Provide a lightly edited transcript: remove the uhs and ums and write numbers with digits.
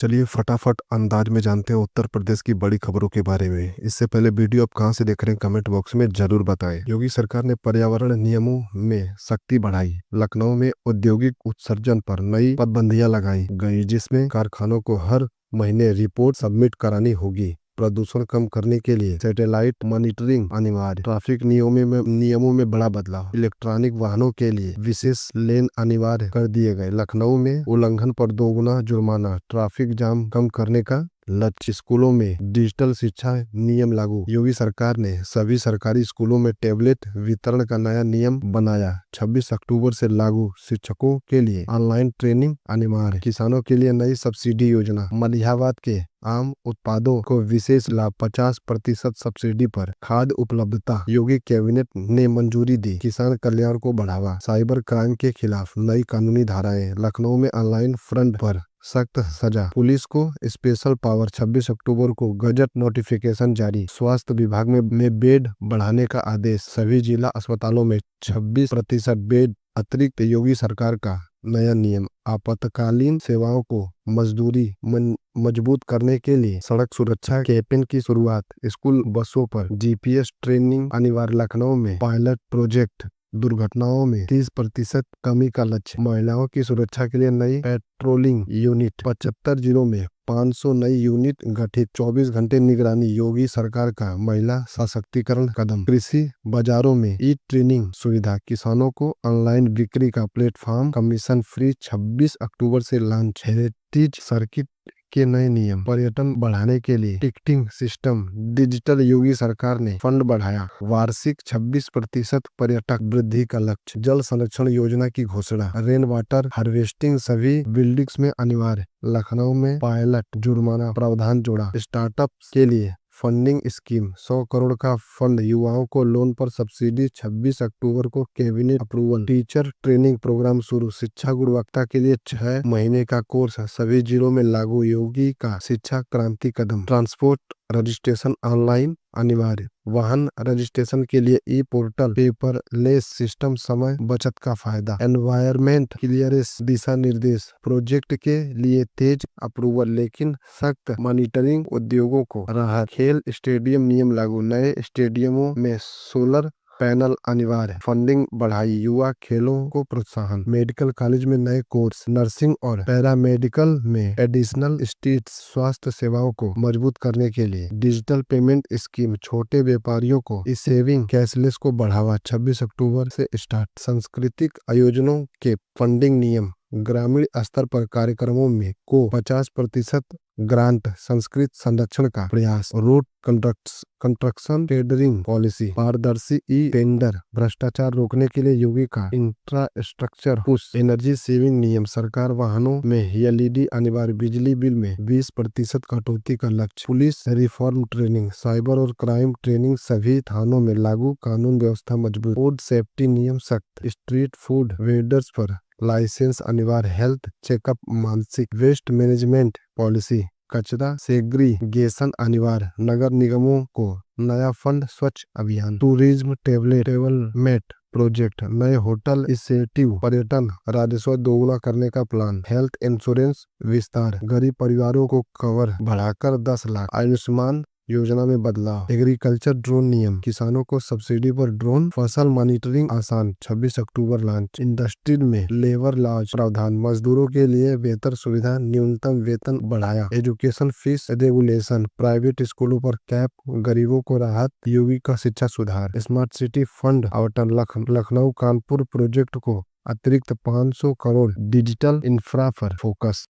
चलिए फटाफट अंदाज में जानते हैं उत्तर प्रदेश की बड़ी खबरों के बारे में। इससे पहले वीडियो आप कहां से देख रहे हैं कमेंट बॉक्स में जरूर बताएं। योगी सरकार ने पर्यावरण नियमों में सख्ती बढ़ाई। लखनऊ में औद्योगिक उत्सर्जन पर नई पाबंदियां लगाई गई, जिसमें कारखानों को हर महीने रिपोर्ट सबमिट करानी होगी। प्रदूषण कम करने के लिए सैटेलाइट मॉनिटरिंग अनिवार्य। ट्रैफिक नियमों में बड़ा बदलाव। इलेक्ट्रॉनिक वाहनों के लिए विशेष लेन अनिवार्य कर दिए गए। लखनऊ में उल्लंघन पर दोगुना जुर्माना। ट्रैफिक जाम कम करने का लक्ष्य। स्कूलों में डिजिटल शिक्षा नियम लागू। योगी सरकार ने सभी सरकारी स्कूलों में टैबलेट वितरण का नया नियम बनाया। 26 अक्टूबर से लागू। शिक्षकों के लिए ऑनलाइन ट्रेनिंग अनिवार्य। किसानों के लिए नई सब्सिडी योजना। मलिहाबाद के आम उत्पादों को विशेष लाभ। 50% सब्सिडी पर खाद्य उपलब्धता। योगी कैबिनेट ने मंजूरी दी। किसान कल्याण को बढ़ावा। साइबर क्राइम के खिलाफ नई कानूनी धाराएं। लखनऊ में ऑनलाइन फ्रंट पर सख्त सजा। पुलिस को स्पेशल पावर। 26 अक्टूबर को गजट नोटिफिकेशन जारी। स्वास्थ्य विभाग में बेड बढ़ाने का आदेश। सभी जिला अस्पतालों में 26% बेड अतिरिक्त। योगी सरकार का नया नियम। आपातकालीन सेवाओं को मजबूत करने के लिए सड़क सुरक्षा कैंपेन की शुरुआत। स्कूल बसों पर GPS ट्रेनिंग अनिवार्य। लखनऊ में पायलट प्रोजेक्ट। दुर्घटनाओं में 30% कमी का लक्ष्य। महिलाओं की सुरक्षा के लिए नई पेट्रोलिंग यूनिट। 75 जिलों में 500 नई यूनिट गठित। 24 घंटे निगरानी। योगी सरकार का महिला सशक्तिकरण कदम। कृषि बाजारों में ई ट्रेनिंग सुविधा। किसानों को ऑनलाइन बिक्री का प्लेटफॉर्म। Commission free. 26 अक्टूबर से लॉन्च। हेरिटेज सर्किट के नए नियम। पर्यटन बढ़ाने के लिए टिकटिंग सिस्टम डिजिटल। योगी सरकार ने फंड बढ़ाया। वार्षिक 26% पर्यटक वृद्धि का लक्ष्य। जल संरक्षण योजना की घोषणा। रेन वाटर हार्वेस्टिंग सभी बिल्डिंग्स में अनिवार्य। लखनऊ में पायलट जुर्माना प्रावधान जोड़ा। स्टार्टअप के लिए फंडिंग स्कीम। 100 करोड़ का फंड। युवाओं को लोन पर सब्सिडी। 26 अक्टूबर को cabinet approval. Teacher training programme शुरू। शिक्षा गुणवत्ता के लिए 6 महीने का कोर्स सभी जिलों में लागू। योगी का शिक्षा क्रांति कदम। ट्रांसपोर्ट रजिस्ट्रेशन ऑनलाइन अनिवार्य। वाहन रजिस्ट्रेशन के लिए ई पोर्टल। Paperless system. समय बचत का फायदा। एनवायरमेंट क्लियरेंस दिशा निर्देश। प्रोजेक्ट के लिए तेज अप्रूवल लेकिन सख्त मॉनिटरिंग। उद्योगों को राहत। खेल स्टेडियम नियम लागू। नए स्टेडियमों में सोलर पैनल अनिवार्य। फंडिंग बढ़ाई। युवा खेलों को प्रोत्साहन। मेडिकल कॉलेज में नए कोर्स। नर्सिंग और पैरामेडिकल में एडिशनल स्टेट्स। स्वास्थ्य सेवाओं को मजबूत करने के लिए डिजिटल पेमेंट स्कीम। छोटे व्यापारियों को ई सेविंग कैशलेस को बढ़ावा। 26 अक्टूबर से स्टार्ट। सांस्कृतिक आयोजनों के फंडिंग नियम। ग्रामीण स्तर पर कार्यक्रमों में को 50% ग्रांट। संस्कृत संरक्षण का प्रयास। Road construction tendering policy. पारदर्शी ई टेंडर। भ्रष्टाचार रोकने के लिए योगी का इंफ्रास्ट्रक्चर पुश। एनर्जी सेविंग नियम। सरकार वाहनों में LED अनिवार्य। बिजली बिल में 20% कटौती का लक्ष्य। Police reform training. साइबर और क्राइम ट्रेनिंग सभी थानों में लागू। कानून व्यवस्था मजबूत। फूड सेफ्टी नियम सख्त। स्ट्रीट फूड वेंडर्स पर लाइसेंस अनिवार्य। Health checkup. मानसिक वेस्ट मैनेजमेंट पॉलिसी। कचरा सेग्रीगेशन अनिवार्य। नगर निगमों को नया fund. Swachh Abhiyan. Tourism development project. नए होटल इंसेंटिव। पर्यटन राजस्व दोगुना करने का प्लान। हेल्थ इंश्योरेंस विस्तार। गरीब परिवारों को कवर बढ़ाकर 10 लाख। आयुष्मान योजना में बदलाव। एग्रीकल्चर ड्रोन नियम। किसानों को सब्सिडी पर ड्रोन फसल मॉनिटरिंग आसान। 26 अक्टूबर लॉन्च। इंडस्ट्री में लेबर लॉज प्रावधान। मजदूरों के लिए बेहतर सुविधा। न्यूनतम वेतन बढ़ाया। Education fees regulation. प्राइवेट स्कूलों पर कैप। गरीबों को राहत। योगी का शिक्षा सुधार। स्मार्ट सिटी फंड आवंटन। लखनऊ कानपुर प्रोजेक्ट को अतिरिक्त 500 करोड़। डिजिटल इंफ्रा पर फोकस।